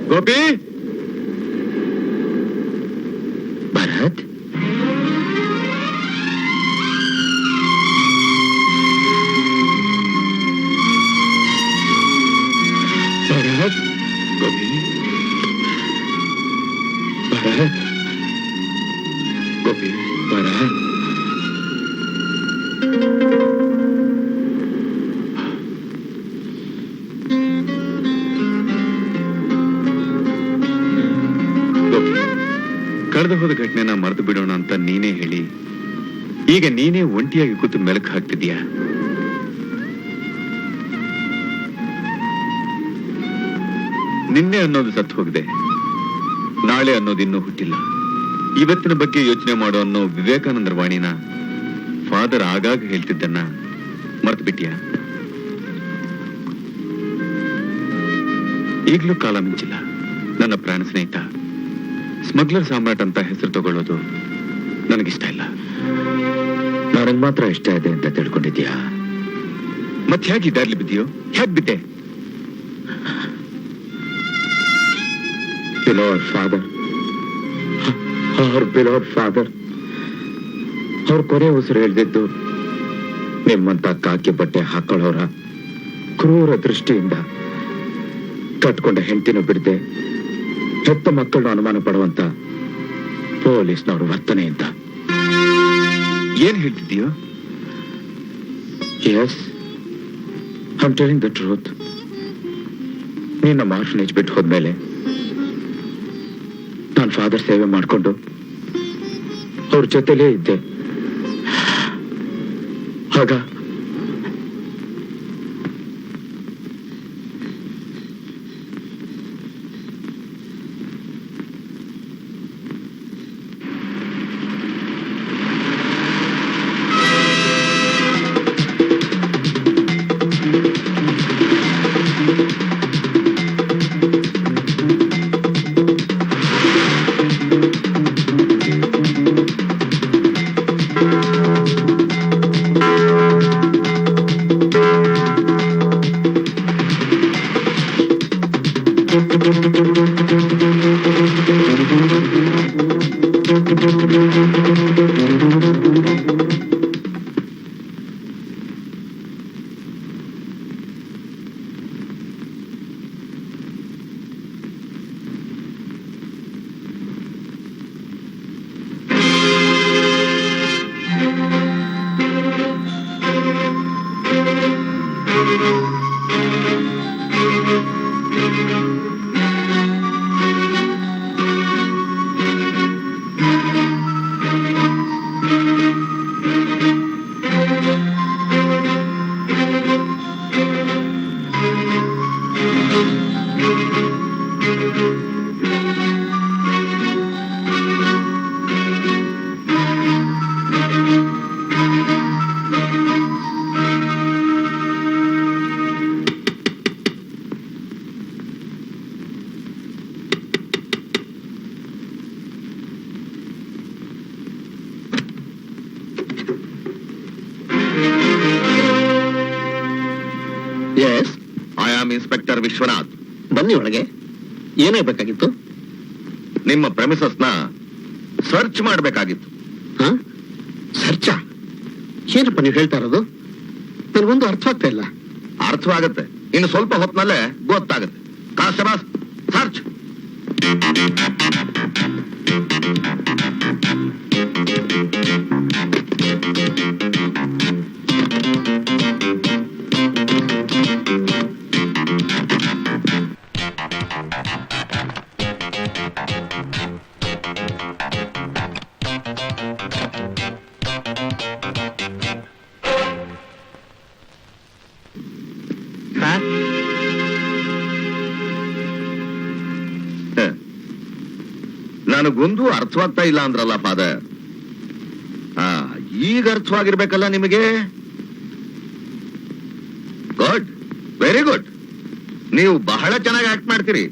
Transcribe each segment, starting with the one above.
ಗೋಪಿ, ಭರತ್, ಭರತ್, ಗೋಪಿ, ಭರತ್, ಗೋಪಿ, ಭರತ್. ಕಳೆದು ಹೋದ ಘಟನೆನ ಮರೆತು ಬಿಡೋಣ ಅಂತ ನೀನೇ ಹೇಳಿ ಈಗ ನೀನೇ ಒಂಟಿಯಾಗಿ ಕೂತು ಮೆಲುಕು ಹಾಕ್ತಿದ್ಯಾ? ನಿನ್ನೆ ಅನ್ನೋದು ಸತ್ತು ಹೋಗಿದೆ, ನಾಳೆ ಅನ್ನೋದು ಇನ್ನೂ ಹುಟ್ಟಿಲ್ಲ. ಇವತ್ತಿನ ಬಗ್ಗೆ ಯೋಚನೆ ಮಾಡೋ ಅನ್ನೋ ವಿವೇಕಾನಂದರ ವಾಣಿನ ಫಾದರ್ ಆಗಾಗ ಹೇಳ್ತಿದ್ದನ್ನ ಮರೆತು ಬಿಟ್ಟಿಯಾ? ಈಗ್ಲೂ ಕಾಲ ಮಿಂಚಿಲ್ಲ. ನನ್ನ ಪ್ರಾಣ ಸ್ನೇಹಿತ ಸ್ಮಗ್ಲರ್ ಸಾಮ್ರಾಟ್ ಅಂತ ಹೆಸರು ತಗೊಳ್ಳೋದು ನನಗಿಷ್ಟ ಇಲ್ಲ. ನನಗ್ ಮಾತ್ರ ಇಷ್ಟ ಇದೆ ಅಂತ ತಿಳ್ಕೊಂಡಿದ್ಯಾ? ಮತ್ತೆ ಹೇಗೆ ಇದಾರ್ಲಿ ಬಿದ್ದೀಯೋ? ಹೇಗ್ ಬಿದ್ದೆ? ಫಾದರ್ ಅವ್ರ ಕೊನೆ ಉಸಿರು ಹೇಳ್ದಿದ್ದು ನಿಮ್ಮಂತ ಕಾಕಿ ಬಟ್ಟೆ ಹಾಕೊಳ್ಳೋರ ಕ್ರೂರ ದೃಷ್ಟಿಯಿಂದ ಕಟ್ಕೊಂಡ ಹೆಂಡತಿನೂ ಬಿಡದೆ ಹೆತ್ತ ಮಕ್ಕಳನ್ನು ಅನುಮಾನ ಪಡುವಂತ ಪೊಲೀಸ್ನವ್ರ ವರ್ತನೆ ಅಂತ. ಏನ್ ಹೇಳ್ತಿದ್ದೀಯೋ? Yes, I am telling the truth. ನೀನ್ ನಮ್ಮ ಆರ್ಫನೇಜ್ ಬಿಟ್ಟು ಹೋದ್ಮೇಲೆ ನಾನು ಫಾದರ್ ಸೇವೆ ಮಾಡಿಕೊಂಡು ಅವ್ರ ಜೊತೆಲೇ ಇದ್ದೆ. ಆಗ ಇನ್ಸ್ಪೆಕ್ಟರ್ ವಿಶ್ವನಾಥ್. ಬನ್ನಿ ಒಳಗೆ. ಏನಾಗಬೇಕಾಗಿತ್ತು? ನಿಮ್ಮ ಪ್ರೆಮಿಸಸ್ನ ಸರ್ಚ್ ಮಾಡಬೇಕಾಗಿತ್ತು. ಸರ್ಚಾ? ಏನಪ್ಪ ನೀವು ಹೇಳ್ತಾ ಇರೋದು? ನನಗೊಂದು ಅರ್ಥ ಆಗ್ತಾ ಇಲ್ಲ. ಅರ್ಥವಾಗುತ್ತೆ, ಇನ್ನು ಸ್ವಲ್ಪ ಹೊತ್ತಿನಲ್ಲೇ ಗೊತ್ತಾಗುತ್ತೆ. Constable, search. ನನಗೊಂದು ಅರ್ಥವಾಗ್ತಾ ಇಲ್ಲ ಅಂದ್ರಲ್ಲ ಫಾದರ್. ಈಗ ಅರ್ಥವಾಗಿರ್ಬೇಕಲ್ಲ ನಿಮಗೆ. Good, very good. ನೀವು ಬಹಳ ಚೆನ್ನಾಗಿ ಆಕ್ಟ್ ಮಾಡ್ತೀರಿ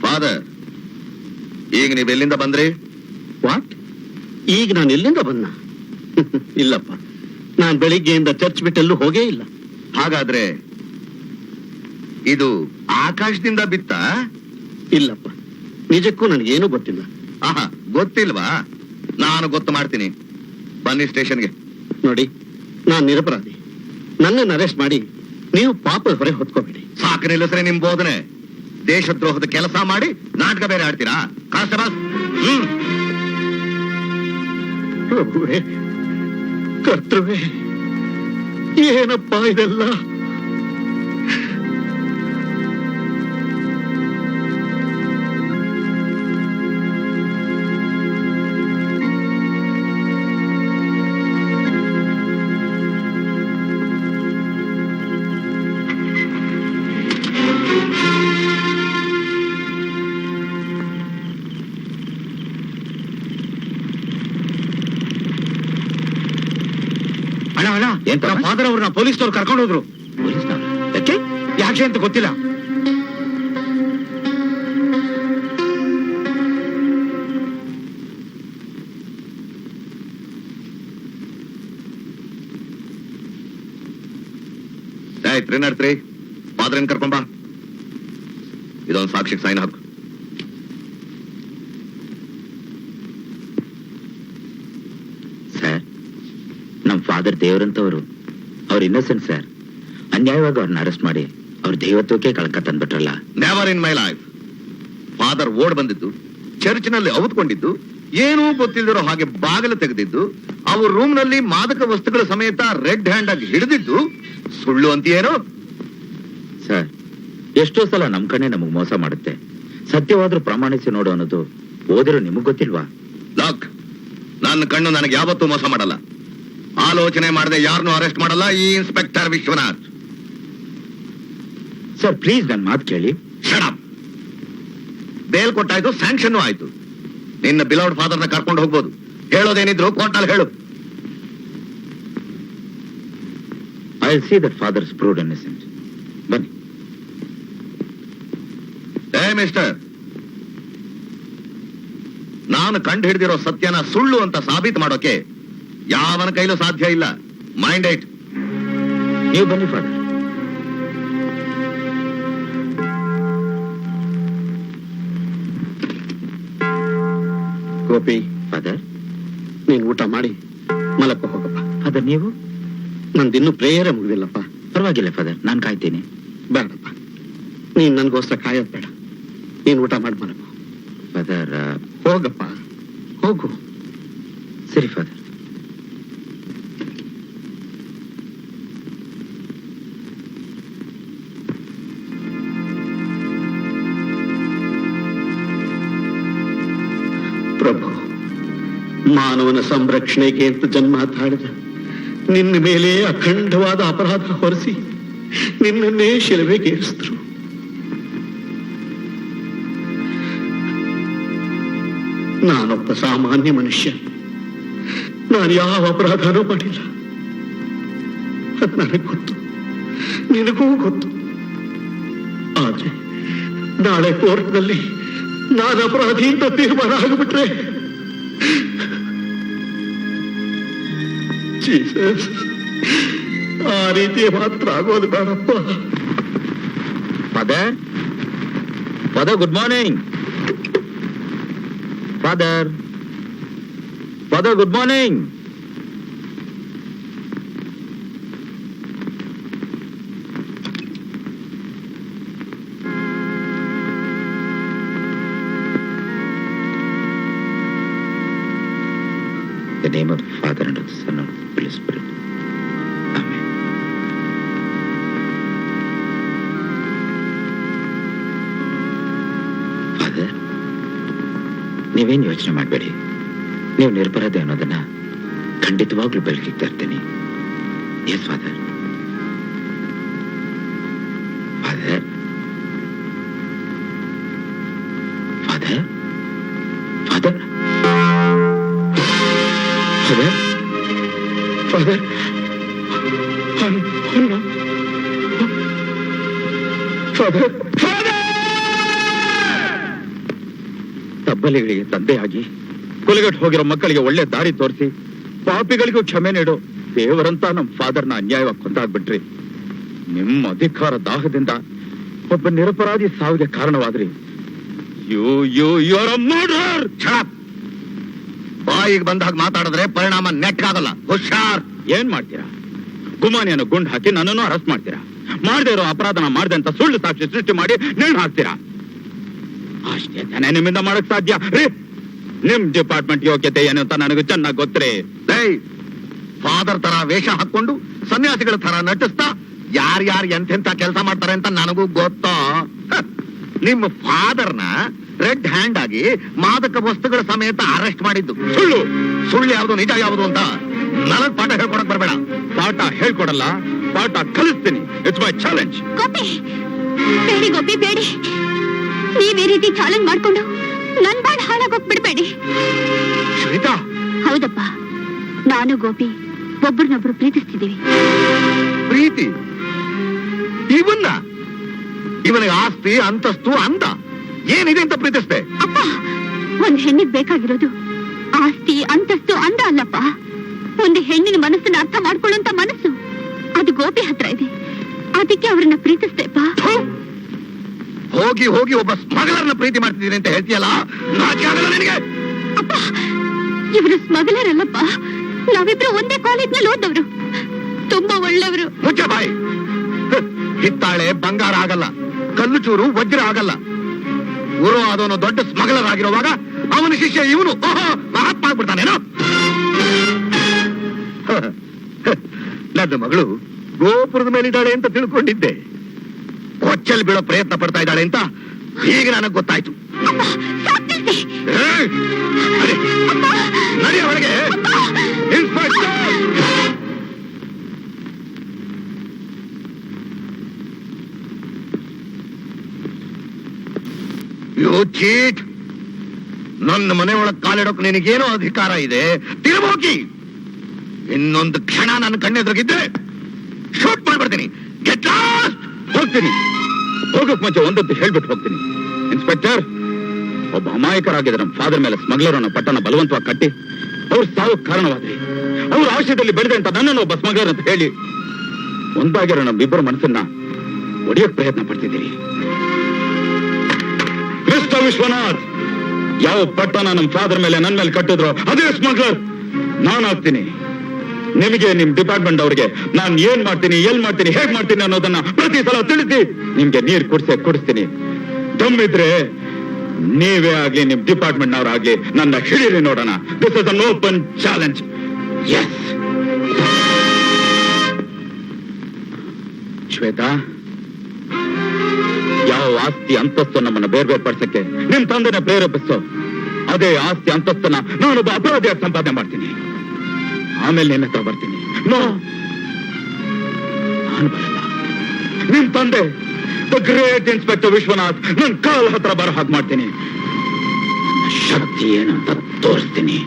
ಫಾದರ್. ಈಗ ನೀವು ಎಲ್ಲಿಂದ ಬಂದ್ರಿ? ವಾಟ್? ಈಗ ನಾನು ಎಲ್ಲಿಂದ ಬಂದ? ಇಲ್ಲಪ್ಪ, ನಾನು ಬೆಳಿಗ್ಗೆಯಿಂದ ಚರ್ಚ್ ಬಿಟ್ಟೆಲ್ಲೂ ಹೋಗೇ ಇಲ್ಲ. ಹಾಗಾದ್ರೆ ಇದು ಆಕಾಶದಿಂದ ಬಿತ್ತ? ಇಲ್ಲಪ್ಪ, ನಿಜಕ್ಕೂ ನನಗೇನು ಗೊತ್ತಿಲ್ಲ. ಆಹಾ, ಗೊತ್ತಿಲ್ವಾ? ನಾನು ಗೊತ್ತು ಮಾಡ್ತೀನಿ. ಬನ್ನಿ ಸ್ಟೇಷನ್ಗೆ. ನೋಡಿ, ನಾನು ನಿರಪರಾಧಿ. ನನ್ನನ್ನು ಅರೆಸ್ಟ್ ಮಾಡಿ ನೀವು ಪಾಪದ ಹೊರೆ ಹೊತ್ಕೋಬೇಡಿ. ಸಾಕು ನಿಲ್ಲಿಸ್ರೆ ನಿಮ್ ಬೋಧನೆ. ದೇಶದ್ರೋಹದ ಕೆಲಸ ಮಾಡಿ ನಾಟಕ ಬೇರೆ ಆಡ್ತೀರಾ? ಕಾನ್ಸ್ಟೇಬಲ್, ಪ್ರಭುವೇ, ಕರ್ತೃವೇ, ಏನಪ್ಪಾ ಇದೆಲ್ಲ? ಫಾದರ್ ಅವ್ರನ್ನ ಪೊಲೀಸ್ನವ್ರು ಕರ್ಕೊಂಡು ಹೋದ್ರು. ಯಾಕೆ? ಯಾಕೆ ಅಂತ ಗೊತ್ತಿಲ್ಲ. ತ್ರೀ ಫಾದರ್ ಕರ್ಕೊಂಬ. ಇದೊಂದು ಸಾಕ್ಷಿಗೆ ಸೈನ್ ಹಾಕು. ಸರ್, ನಮ್ ಫಾದರ್ ದೇವರಂತವರು. ಅವ್ರ ಇನ್ನೋಸೆಂಟ್ ಸರ್. ಅನ್ಯಾಯವಾಗಿ ಅವ್ರನ್ನ ಅರೆಸ್ಟ್ ಮಾಡಿ ಅವ್ರ ದೈವತ್ವಕ್ಕೆ ಕಳಂಕ ತಂದ್ಬಿಟ್ರಲ್ಲ. Never in my life. Father ಓಡ್ ಬಂದಿದ್ದು, ಚರ್ಚ್ನಲ್ಲಿ ಅವತ್ಕೊಂಡಿದ್ದು, ಏನೂ ಗೊತ್ತಿಲ್ದಿರೋ ಹಾಗೆ ಬಾಗಿಲು ತೆಗೆದಿದ್ದು, ಅವ್ರ ರೂಮ್ ನಲ್ಲಿ ಮಾದಕ ವಸ್ತುಗಳ ಸಮೇತ ರೆಡ್ ಹ್ಯಾಂಡ್ ಆಗಿ ಹಿಡಿದಿದ್ದು ಸುಳ್ಳು ಅಂತೀಯೇನೋ? ಸರ್, ಎಷ್ಟೋ ಸಲ ನಮ್ ಕಣ್ಣೆ ನಮಗ್ ಮೋಸ ಮಾಡುತ್ತೆ. ಸತ್ಯವಾದ್ರೂ ಪ್ರಮಾಣಿಸಿ ನೋಡು ಅನ್ನೋದು ಓದಿರೋ ನಿಮಗ್ ಗೊತ್ತಿಲ್ವಾ? ಲಾಕ್, ನನ್ನ ಕಣ್ಣು ನನಗೆ ಯಾವತ್ತೂ ಮೋಸ ಮಾಡಲ್ಲ. ಆಲೋಚನೆ ಮಾಡದೆ ಯಾರನ್ನೂ ಅರೆಸ್ಟ್ ಮಾಡಲ್ಲ ಈ ಇನ್ಸ್ಪೆಕ್ಟರ್ ವಿಶ್ವನಾಥ್. ಸರ್ ಪ್ಲೀಸ್ ನನ್ ಮಾತು ಕೇಳಿ. Shut up. ಬೇಲ್ ಕೊಟ್ಟಾಯ್ತು, ಸ್ಯಾಂಕ್ಷನ್ ಆಯ್ತು. ನಿನ್ನ ಬಿಲೌಡ್ ಫಾದರ್ನ ಕರ್ಕೊಂಡು ಹೋಗ್ಬೋದು. ಹೇಳೋದೇನಿದ್ರು ಕೋರ್ಟಲ್ಲಿ ಹೇಳು. I will see that father's proved innocent. ಬನ್ನಿ. ಏ ಮಿಸ್ಟರ್, ನಾನು ಕಂಡು ಹಿಡಿದಿರೋ ಸತ್ಯನ ಸುಳ್ಳು ಅಂತ ಸಾಬೀತು ಮಾಡೋಕೆ ಯಾವನ ಕೈಲೂ ಸಾಧ್ಯ ಇಲ್ಲ. Mind it. ನೀವು ಬನ್ನಿ ಫಾದರ್. ಗೋಪಿ, ಫಾದರ್, ನೀನ್ ಊಟ ಮಾಡಿ ಮಲಕ್ಕ ಹೋಗಪ್ಪ. ಫಾದರ್ ನೀವು? ನಂದಿನ್ನೂ ಪ್ರೇಯರೇ ಮುಗಿದಿಲ್ಲಪ್ಪ. ಪರವಾಗಿಲ್ಲ ಫಾದರ್, ನಾನು ಕಾಯ್ತೀನಿ. ಬೇಡಪ್ಪ, ನೀನ್ ನನ್ಗೋಸ್ಕರ ಕಾಯೋದ್ ಬೇಡ. ನೀನ್ ಊಟ ಮಾಡಿ ಮಲಗು. ಫಾದರ್ ಹೋಗಪ್ಪ, ಹೋಗು. ಸರಿ ಫಾದರ್. ಪ್ರಭು, ಮಾನವನ ಸಂರಕ್ಷಣೆಗೆ ಅಂತ ಜನ್ಮ ತಾಳಿದ ನಿನ್ನ ಮೇಲೆ ಅಖಂಡವಾದ ಅಪರಾಧ ಹೊರಿಸಿ ನಿನ್ನನ್ನೇ ಶಿಲುಬೆಗೇರಿಸಿದ್ರು. ನಾನೊಬ್ಬ ಸಾಮಾನ್ಯ ಮನುಷ್ಯ. ನಾನು ಯಾವ ಅಪರಾಧನೂ ಮಾಡಿಲ್ಲ. ಅದು ನನಗೆ ಗೊತ್ತು, ನಿನಗೂ ಗೊತ್ತು. ಆದ್ರೆ ನಾಳೆ ಕೋರ್ಟ್ನಲ್ಲಿ ನಾನು ಅಪರಾಧಿ ಅಂತ ತೀರ್ಮಾನ ಆಗಿಬಿಟ್ರೆ, ಜೀಸಸ್, ಆ ರೀತಿ ಮಾತ್ರ ಆಗೋದು ಬೇಡಪ್ಪ. Father, father good morning. Father, father good morning. The name of the Father and of the Son and of the Holy Spirit. Amen. Father, ನೀವೇನು ಯೋಚನೆ ಮಾಡಬೇಡಿ. ನೀವು ನಿರಪರಾಧಿ ಅನ್ನೋದನ್ನ ಖಂಡಿತವಾಗ್ಲೂ ಬೆಳಕಿಗೆ ತರ್ತೀನಿ. Yes father. Father, father, father, father, father, ತಬ್ಬಲಿಗಳಿಗೆ ತಂದೆಯಾಗಿ ಕೊಲೆಗಟ್ಟು ಹೋಗಿರೋ ಮಕ್ಕಳಿಗೆ ಒಳ್ಳೆ ದಾರಿ ತೋರಿಸಿ ಪಾಪಿಗಳಿಗೂ ಕ್ಷಮೆ ನೀಡು ದೇವರಂತ ನಮ್ಮ ಫಾದರ್ನ ಅನ್ಯಾಯವಾಗಿ ಕೊಂದಾಗ್ಬಿಟ್ರಿ. ನಿಮ್ಮ ಅಧಿಕಾರ ದಾಹದಿಂದ ಒಬ್ಬ ನಿರಪರಾಧಿ ಸಾವಿಗೆ ಕಾರಣವಾದ್ರಿ. You are a murder. ಬಾಯಿಗೆ ಬಂದಾಗ ಮಾತಾಡಿದ್ರೆ ಪರಿಣಾಮ ನೆಟ್ಗಾಗಲ್ಲ. ಹುಷಾರ್. ಏನ್ ಮಾಡ್ತೀರಾ? ಗುಮಾನಿಯನ್ನು ಗುಂಡು ಹಾಕಿ ನನ್ನನ್ನು ಅರೆಸ್ಟ್ ಮಾಡ್ತೀರಾ. ಮಾಡದೇ ಇರೋ ಅಪರಾಧನ ಮಾಡಿದೆ ಅಂತ ಸುಳ್ಳು ಸಾಕ್ಷಿ ಸೃಷ್ಟಿ ಮಾಡಿ ನೇಣು ಹಾಕ್ತೀರಾ. ಅಷ್ಟೇ ತಾನೇ ನಿಮ್ಮಿಂದ ಮಾಡಕ್ ಸಾಧ್ಯ ರೀ. ನಿಮ್ ಡಿಪಾರ್ಟ್ಮೆಂಟ್ ಯೋಗ್ಯತೆ ಏನು ಅಂತ ನನಗೆ ಚೆನ್ನಾಗಿ ಗೊತ್ತೇ. ಫಾದರ್ ತರ ವೇಷ ಹಾಕೊಂಡು ಸನ್ಯಾಸಿಗಳ ತರ ನಟಿಸ್ತಾ ಯಾರ್ಯಾರು ಎಂತೆಂತ ಕೆಲಸ ಮಾಡ್ತಾರೆ ಅಂತ ನನಗೂ ಗೊತ್ತೋ. ನಿಮ್ಮ ಫಾದರ್ನ ರೆಡ್ ಹ್ಯಾಂಡ್ ಆಗಿ ಮಾದಕ ವಸ್ತುಗಳ ಸಮೇತ ಅರೆಸ್ಟ್ ಮಾಡಿದ್ದು ಸುಳ್ಳು ಯಾವುದು ನಿಜ ಯಾವುದು ಅಂತ ನನಗ್ ಪಾಠ ಹೇಳ್ಕೊಡಕ್ ಬರಬೇಡ. ಪಾಠ ಹೇಳ್ಕೊಡಲ್ಲ, ಪಾಠ ಕಲಿಸ್ತೀನಿ. It's my challenge. ಗೋಪಿ ಬೇಡಿ, ಗೋಪಿ ಬೇಡಿ. ನೀವ್ ಈ ರೀತಿ ಚಾಲೆಂಜ್ ಮಾಡ್ಕೊಂಡು ನನ್ ಬಾಳ್ ಹಾಳಾಗೋಗ್ಬಿಡ್ಬೇಡಿ. ಶ್ವೇತಾ. ಹೌದಪ್ಪ, ನಾನು ಗೋಪಿ ಒಬ್ರನ್ನೊಬ್ರು ಪ್ರೀತಿಸ್ತಿದ್ದೀವಿ. ಪ್ರೀತಿ? ಇವನಿಗೆ ಆಸ್ತಿ ಅಂತಸ್ತು ಅಂದ ಏನಿದೆ ಅಂತ ಪ್ರೀತಿಸ್ತೆ? ಅಪ್ಪ, ಒಂದ್ ಹೆಣ್ಣಿಗೆ ಬೇಕಾಗಿರೋದು ಆಸ್ತಿ ಅಂತಸ್ತು ಅಂದ ಅಲ್ಲಪ್ಪ. ಒಂದು ಹೆಣ್ಣಿನ ಮನಸ್ಸನ್ನ ಅರ್ಥ ಮಾಡ್ಕೊಳ್ಳುವಂತ ಮನಸ್ಸು ಅದು ಗೋಪಿ ಹತ್ರ ಇದೆ. ಅದಕ್ಕೆ ಅವ್ರನ್ನ ಪ್ರೀತಿಸ್ತೇಪ್ಪ. ಹೋಗಿ ಹೋಗಿ ಒಬ್ಬ ಸ್ಮಗ್ಲರ್ನ ಪ್ರೀತಿ ಮಾಡ್ತಿದ್ದೀನಿ ಅಂತ ಹೇಳ್ತೀಯಲ್ಲ, ನಾಚಿಕೆ ಆಗಲ್ಲ ನಿನಗೆ? ಅಪ್ಪ, ಇವರು ಸ್ಮಗ್ಲರ್ ಅಲ್ಲಪ್ಪ. ನಾವಿಬ್ರು ಒಂದೇ ಕಾಲೇಜ್ನಲ್ಲಿ ಓದವ್ರು, ತುಂಬಾ ಒಳ್ಳೆಯವರು. ಮುಚ್ಚ ಬಾಯಿ. ಹಿತ್ತಾಳೆ ಬಂಗಾರ ಆಗಲ್ಲ, ಕಲ್ಲು ಚೂರು ವಜ್ರ ಆಗಲ್ಲ. ಗುರು ಅದವನು ದೊಡ್ಡ ಸ್ಮಗ್ಲರ್ ಆಗಿರುವಾಗ ಅವನ ಶಿಷ್ಯ ಇವನು ಮಹಾತ್ಮ ಆಗ್ಬಿಡ್ತಾನೇನೋ. ನನ್ನ ಮಗಳು ಗೋಪುರದ ಮೇಲಿದ್ದಾಳೆ ಅಂತ ತಿಳ್ಕೊಂಡಿದ್ದೆ. ಕೊಚ್ಚಲ್ ಬೀಳೋ ಪ್ರಯತ್ನ ಪಡ್ತಾ ಇದ್ದಾಳೆ ಅಂತ ಈಗ ನನಗೆ ಗೊತ್ತಾಯ್ತು. ನಡಿ ಒಳಗೆ. Inspector, you cheat. ನನ್ನ ಮನೆ ಒಳಗೆ ಕಾಲಿಡೋಕ್ ನಿನಗೇನೋ ಅಧಿಕಾರ ಇದೆ? ತಿರುಬೋಕಿ. ಇನ್ನೊಂದು ಕ್ಷಣ ನನ್ನ ಕಣ್ಣೆದುರುಗಿದ್ರೆ ಶೂಟ್ ಮಾಡ್ಬಿಡ್ತೀನಿ. Get lost. ಹೋಗ್ತೀನಿ. ಹೋಗಕ್ ಮುಂಚೆ ಒಂದಂತೂ ಹೇಳ್ಬಿಟ್ಟು ಹೋಗ್ತೀನಿ. ಇನ್ಸ್ಪೆಕ್ಟರ್, ಒಬ್ಬ ಅಮಾಯಕರಾಗಿದ್ದ ನಮ್ಮ ಫಾದರ್ ಮೇಲೆ ಸ್ಮಗ್ಲರ್ ಅನ್ನೋ ಪಟ್ಟಣ ಬಲವಂತವಾಗಿ ಕಟ್ಟಿ ಅವ್ರ ಸಾವಕ್ಕೆ ಕಾರಣವಾದ್ರಿ. ಅವ್ರ ಆಶಯದಲ್ಲಿ ಬೆಳೆದೆ ಅಂತ ನನ್ನನ್ನು ಒಬ್ಬ ಸ್ಮಗ್ಲರ್ ಅಂತ ಹೇಳಿ ಒಂದಾಗಿರೋ ನಮ್ಮಿಬ್ಬರ ಮನಸ್ಸನ್ನ ಒಡೆಯಕ್ ಪ್ರಯತ್ನ ಪಡ್ತಿದ್ದೀರಿ. ಮಿಸ್ಟರ್ ವಿಶ್ವನಾಥ್, ಯಾವ ಪಟ್ಟಣ ನಮ್ಮ ಫಾದರ್ ಮೇಲೆ ನನ್ನ ಮೇಲೆ ಕಟ್ಟಿದ್ರು ಅದೇ ಸ್ಮಗ್ಲರ್ ನಾನಾಗ್ತೀನಿ. ನಿಮಗೆ ನಿಮ್ ಡಿಪಾರ್ಟ್ಮೆಂಟ್ ಅವ್ರಿಗೆ ನಾನು ಏನ್ ಮಾಡ್ತೀನಿ, ಎಲ್ ಮಾಡ್ತೀನಿ, ಹೇಗ್ ಮಾಡ್ತೀನಿ ಅನ್ನೋದನ್ನ ಪ್ರತಿ ಸಲ ತಿಳಿಸಿ ನಿಮ್ಗೆ ನೀರ್ ಕುಡಿಸ್ತೀನಿ. ದಮ್ಮಿದ್ರೆ ನೀವೇ ಆಗ್ಲಿ ನಿಮ್ ಡಿಪಾರ್ಟ್ಮೆಂಟ್ ನವರಾಗ್ಲಿ ನನ್ನ ಹಿಡೀರಿ ನೋಡೋಣ. This is an open challenge. Yes Shweta, ಯಾವ ಆಸ್ತಿ ಅಂತಸ್ತು ನಮ್ಮನ್ನ ಬೇರೆ ಬೇರೆ ಪಡಿಸಕ್ಕೆ ನಿಮ್ ತಂದೆನ ಪ್ರೇರೇಪಿಸೋ ಅದೇ ಆಸ್ತಿ ಅಂತಸ್ತನ್ನ ನಾನೊಬ್ಬ ಅಪರಾಧಿಯಾಗಿ ಸಂಪಾದನೆ ಮಾಡ್ತೀನಿ. ಆಮೇಲೆ ನಿನ್ನ ಹತ್ರ ಬರ್ತೀನಿ. ನೋ, ನಾನು ಬರಲ್ಲ. ನಿಮ್ ತಂದೆ ದ ಗ್ರೇಟ್ ಇನ್ಸ್ಪೆಕ್ಟರ್ ವಿಶ್ವನಾಥ್ ನನ್ನ ಕಾಲ್ ಹತ್ರ ಬರೋ ಹಾಗೆ ಮಾಡ್ತೀನಿ. ಶಕ್ತಿ ಏನಂತ ತೋರಿಸ್ತೀನಿ.